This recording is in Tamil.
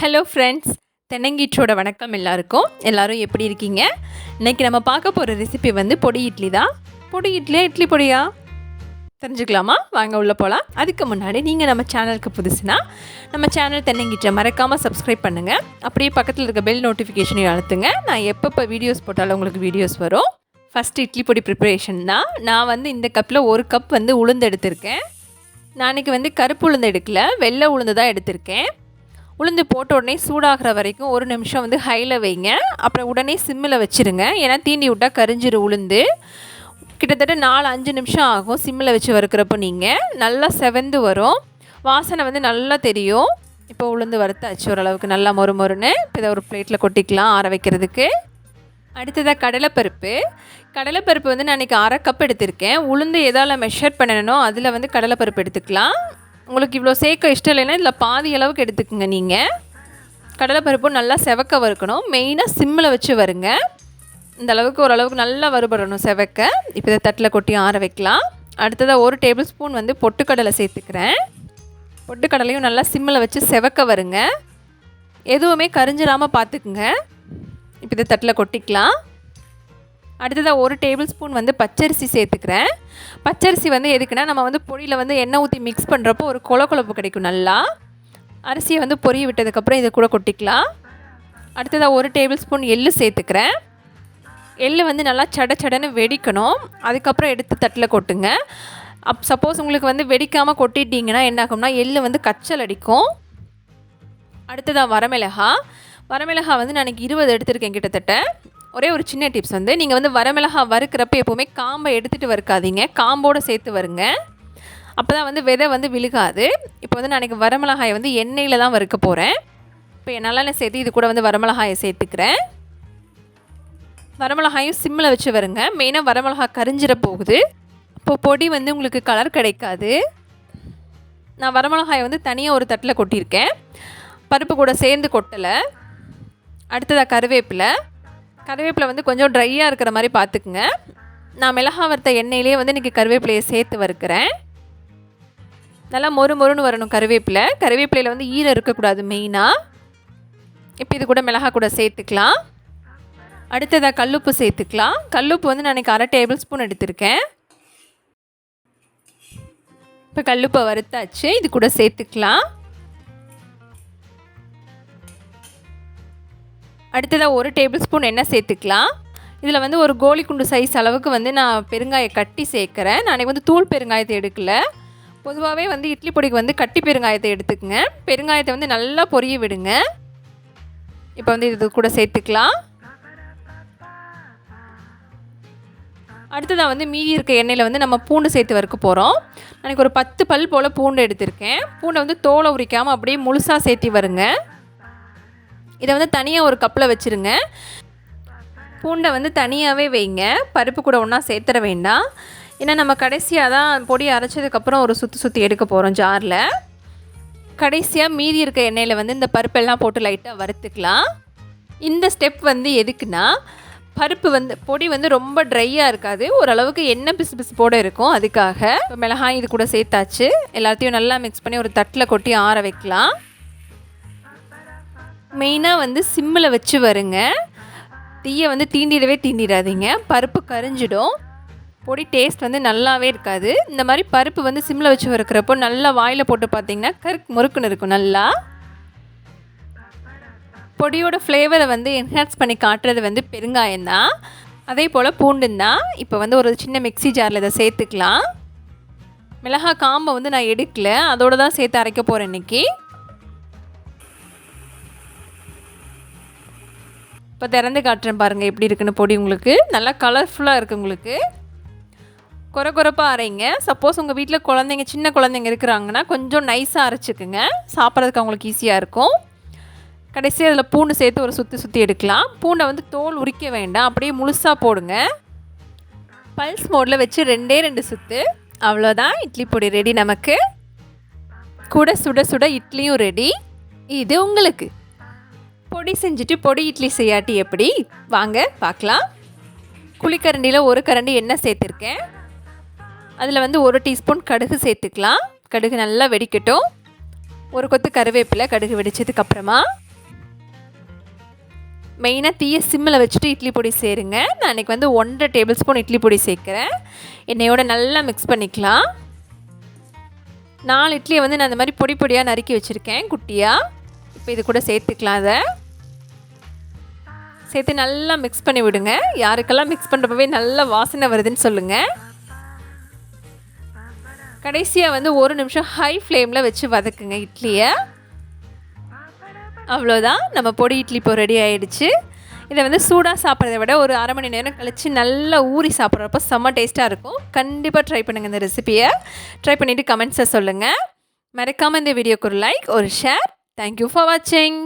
ஹலோ ஃப்ரெண்ட்ஸ், தென்னங்கீற்றோட வணக்கம் எல்லாருக்கும். எல்லோரும் எப்படி இருக்கீங்க? இன்றைக்கி நம்ம பார்க்க போகிற ரெசிபி வந்து பொடி இட்லி தான். பொடி இட்லியா இட்லி பொடியா தெரிஞ்சுக்கலாமா? வாங்க உள்ளே போகலாம். அதுக்கு முன்னாடி நீங்கள் நம்ம சேனலுக்கு புதுசுனா நம்ம சேனல் தென்னங்கீற்றை மறக்காமல் சப்ஸ்கிரைப் பண்ணுங்கள். அப்படியே பக்கத்தில் இருக்க பெல் நோட்டிஃபிகேஷனையும் அழுத்துங்க. நான் எப்பப்போ வீடியோஸ் போட்டாலும் உங்களுக்கு வீடியோஸ் வரும். ஃபஸ்ட்டு இட்லி பொடி ப்ரிப்பரேஷன் தான். நான் வந்து இந்த கப்பில் 1 கப் வந்து உளுந்து எடுத்திருக்கேன். நான் இன்றைக்கி வந்து கருப்பு உளுந்து எடுக்கல, வெள்ளை உளுந்து தான் எடுத்திருக்கேன். உளுந்து போட்ட உடனே சூடாகிற வரைக்கும் 1 நிமிஷம் வந்து ஹையில் வைங்க. அப்புறம் உடனே சிம்மில் வச்சுருங்க. ஏன்னா தீண்டி விட்டால் கரிஞ்சிரு உளுந்து. கிட்டத்தட்ட 4-5 நிமிஷம் ஆகும் சிம்மில் வச்சு வறுக்கிறப்போ. நீங்கள் நல்லா செவந்து வரும், வாசனை வந்து நல்லா தெரியும். இப்போ உளுந்து வறுத்தாச்சு ஓரளவுக்கு நல்லா மொறுன்னு. இப்போ இதை ஒரு பிளேட்டில் கொட்டிக்கலாம் ஆற வைக்கிறதுக்கு. அடுத்ததாக கடலைப்பருப்பு வந்து நான் இன்றைக்கி 1/2 கப் எடுத்திருக்கேன். உளுந்து எதால் மெஷர் பண்ணணுமோ அதில் வந்து கடலைப்பருப்பு எடுத்துக்கலாம். உங்களுக்கு இவ்வளோ சேர்க்க இஷ்டம் இல்லைன்னா இதில் பாதி அளவுக்கு எடுத்துக்கோங்க. நீங்கள் கடலைப்பருப்பும் நல்லா செவக்க வறுக்கணும். மெயினாக சிம்மில் வச்சு வருங்க. இந்த அளவுக்கு ஓரளவுக்கு நல்லா வறுபடணும் செவக்க. இப்போ இதை தட்டில் கொட்டி ஆற வைக்கலாம். அடுத்ததாக 1 டேபிள் ஸ்பூன் வந்து பொட்டுக்கடலை சேர்த்துக்கிறேன். பொட்டுக்கடலையும் நல்லா சிம்மில் வச்சு செவக்க வருங்க. எதுவுமே கரிஞ்சிடாமல் பார்த்துக்குங்க. இப்போ இதை தட்டில் கொட்டிக்கலாம். அடுத்ததாக 1 டேபிள் ஸ்பூன் வந்து பச்சரிசி சேர்த்துக்கிறேன். பச்சரிசி வந்து எதுக்குன்னா நம்ம வந்து பொடியில் வந்து எண்ணெய் ஊற்றி மிக்ஸ் பண்ணுறப்போ ஒரு கொழப்பு கிடைக்கும். நல்லா அரிசியை வந்து பொரிய விட்டதுக்கப்புறம் இதை கூட கொட்டிக்கலாம். அடுத்ததாக 1 டேபிள் ஸ்பூன் எள்ளு சேர்த்துக்கிறேன். எள்ளு வந்து நல்லா சடன்னு வெடிக்கணும். அதுக்கப்புறம் எடுத்து தட்டில் கொட்டுங்க. சப்போஸ் உங்களுக்கு வந்து வெடிக்காமல் கொட்டிட்டிங்கன்னா என்ன ஆகும்னா எள்ளு வந்து கச்சல் அடிக்கும். அடுத்ததாக வரமிளகா வந்து நான் இன்றைக்கி 20 எடுத்திருக்கேன் கிட்டத்தட்ட. ஒரே ஒரு சின்ன டிப்ஸ் வந்து நீங்கள் வந்து வரமிளகா வறுக்கிறப்ப எப்போவுமே காம்பை எடுத்துகிட்டு வறுக்காதீங்க, காம்போடு சேர்த்து வருங்க. அப்போ தான் வந்து விதை வந்து விழுகாது. இப்போ வந்து நான் இன்றைக்கி வரமிளகாயை வந்து எண்ணெயில் தான் வறுக்க போகிறேன். இப்போ நல்லெண்ணெய் சேர்த்து இது கூட வந்து வரமிளகாயை சேர்த்துக்கிறேன். வரமிளகாயும் சிம்மில் வச்சு வருங்க. மெயினாக வரமிளகா கரிஞ்சிட போகுது. அப்போது பொடி வந்து உங்களுக்கு கலர் கிடைக்காது. நான் வரமிளகாயை வந்து தனியாக ஒரு தட்டில் கொட்டியிருக்கேன். பருப்பு கூட சேர்ந்து கொட்டலை. அடுத்ததாக கருவேப்பிலை வந்து கொஞ்சம் ட்ரையாக இருக்கிற மாதிரி பார்த்துக்குங்க. நான் மிளகா வறுத்த எண்ணெயிலே வந்து இன்றைக்கி கருவேப்பிலையை சேர்த்து வறுக்கிறேன். நல்லா மொறுன்னு வரணும் கருவேப்பிலையில் வந்து ஈரம் இருக்கக்கூடாது மெயினாக. இப்போ இது கூட மிளகா கூட சேர்த்துக்கலாம். அடுத்ததாக கல்லுப்பு சேர்த்துக்கலாம். கல்லுப்பு வந்து நான் இன்றைக்கி 1/2 டேபிள் ஸ்பூன் எடுத்திருக்கேன். இப்போ கல்லுப்பை வறுத்தாச்சு, இது கூட சேர்த்துக்கலாம். அடுத்ததாக 1 டேபிள் ஸ்பூன் எண்ணெய் சேர்த்துக்கலாம். இதில் வந்து ஒரு கோழி குண்டு சைஸ் அளவுக்கு வந்து நான் பெருங்காயம் கட்டி சேர்க்குறேன். நான் வந்து தூள் பெருங்காயத்தை எடுக்கல. பொதுவாகவே வந்து இட்லி பொடிக்கு வந்து கட்டி பெருங்காயத்தை எடுத்துக்கங்க. பெருங்காயத்தை வந்து நல்லா பொரிய விடுங்க. இப்போ வந்து இது கூட சேர்த்துக்கலாம். அடுத்ததாக வந்து மீதி இருக்க எண்ணெயில் வந்து நம்ம பூண்டு சேர்த்து வறுக்க போகிறோம். எனக்கு ஒரு 10 பல் போல் பூண்டு எடுத்திருக்கேன். பூண்டை வந்து தோலை உரிக்காமல் அப்படியே முழுசாக சேர்த்தி வருங்க. இதை வந்து தனியாக ஒரு கப்பில் வச்சுருங்க. பூண்டை வந்து தனியாகவே வைங்க, பருப்பு கூட ஒன்றா சேர்த்துற வேண்டாம். ஏன்னா நம்ம கடைசியாக தான் பொடி அரைச்சதுக்கப்புறம் ஒரு சுற்றி எடுக்க போகிறோம் ஜாரில். கடைசியாக மீதி இருக்க எண்ணெயில் வந்து இந்த பருப்பெல்லாம் போட்டு லைட்டாக வறுத்துக்கலாம். இந்த ஸ்டெப் வந்து எதுக்குன்னா பருப்பு வந்து பொடி வந்து ரொம்ப ட்ரையாக இருக்காது, ஓரளவுக்கு எண்ணெய் பிசு போட இருக்கும். அதுக்காக இப்போ மிளகாய் இது கூட சேர்த்தாச்சு. எல்லாத்தையும் நல்லா மிக்ஸ் பண்ணி ஒரு தட்டில் கொட்டி ஆற வைக்கலாம். மெயினாக வந்து சிம்மில் வச்சு வருங்க. தீயை வந்து தீண்டிடாதீங்க, பருப்பு கரிஞ்சிடும். பொடி டேஸ்ட் வந்து நல்லாவே இருக்காது. இந்த மாதிரி பருப்பு வந்து சிம்மில் வச்சு வறுக்கிறப்போ நல்லா வாயில் போட்டு பார்த்தீங்கன்னா முறுக்குன்னு இருக்கும். நல்லா பொடியோட ஃப்ளேவரை வந்து என்ஹான்ஸ் பண்ணி காட்டுறது வந்து பெருங்காயம் தான், அதே போல் பூண்டும் தான். இப்போ வந்து ஒரு சின்ன மிக்ஸி ஜாரில் இதை சேர்த்துக்கலாம். மிளகாய் காம்பை வந்து நான் எடுக்கல, அதோடு தான் சேர்த்து அரைக்க போகிறேன் இன்றைக்கி. இப்போ திறந்து காட்டுறேன் பாருங்கள் எப்படி இருக்குன்னு. பொடி உங்களுக்கு நல்லா கலர்ஃபுல்லாக இருக்குது. உங்களுக்கு குறைப்பாக அரைங்க. சப்போஸ் உங்கள் வீட்டில் சின்ன குழந்தைங்க இருக்கிறாங்கன்னா கொஞ்சம் நைஸாக அரைச்சிக்குங்க, சாப்பிட்றதுக்கு அவங்களுக்கு ஈஸியாக இருக்கும். கடைசியாக அதில் பூண்டு சேர்த்து ஒரு சுற்றி எடுக்கலாம். பூண்டை வந்து தோல் உரிக்க வேண்டாம், அப்படியே முழுசாக போடுங்க. பல்ஸ் மோடில் வச்சு 2 சுற்று, அவ்வளோதான். இட்லி பொடி ரெடி. நமக்கு கூட சுட இட்லியும் ரெடி. இது உங்களுக்கு பொடி செஞ்சுட்டு பொடி இட்லி செய்யாட்டி எப்படி, வாங்க பார்க்கலாம். குழிக்கரண்டியில் 1 கரண்டி எண்ணெய் சேர்த்துருக்கேன். அதில் வந்து 1 டீஸ்பூன் கடுகு சேர்த்துக்கலாம். கடுகு நல்லா வெடிக்கட்டும். ஒரு கொத்து கருவேப்பிலை கடுகு வெடிச்சதுக்கப்புறமா மெயினாக தீயை சிம்மில் வச்சுட்டு இட்லி பொடி சேருங்க. நான் இன்றைக்கி வந்து 1.5 டேபிள் ஸ்பூன் இட்லி பொடி சேர்க்குறேன். எண்ணெயோட நல்லா மிக்ஸ் பண்ணிக்கலாம். 4 இட்லியை வந்து நான் இந்த மாதிரி பொடி பொடியாக நறுக்கி வச்சுருக்கேன் குட்டியாக. இப்போ இது கூட சேர்த்துக்கலாம். அதை சேர்த்து நல்லா மிக்ஸ் பண்ணி விடுங்க. யாருக்கெல்லாம் மிக்ஸ் பண்ணுறப்பவே நல்லா வாசனை வருதுன்னு சொல்லுங்கள். கடைசியாக வந்து 1 நிமிஷம் ஹை ஃப்ளேமில் வச்சு வதக்குங்க இட்லியை. அவ்வளோதான், நம்ம பொடி இட்லி இப்போ ரெடி ஆகிடுச்சு. இதை வந்து சூடாக சாப்பிட்றத விட ஒரு அரை மணி நேரம் கழித்து நல்லா ஊறி சாப்பிட்றப்போ செம்ம டேஸ்ட்டாக இருக்கும். கண்டிப்பாக ட்ரை பண்ணுங்கள் இந்த ரெசிபியை. ட்ரை பண்ணிவிட்டு கமெண்ட்ஸை சொல்லுங்கள். மறக்காமல் இந்த வீடியோக்கு ஒரு லைக், ஒரு ஷேர். தேங்க்யூ ஃபார் வாட்சிங்.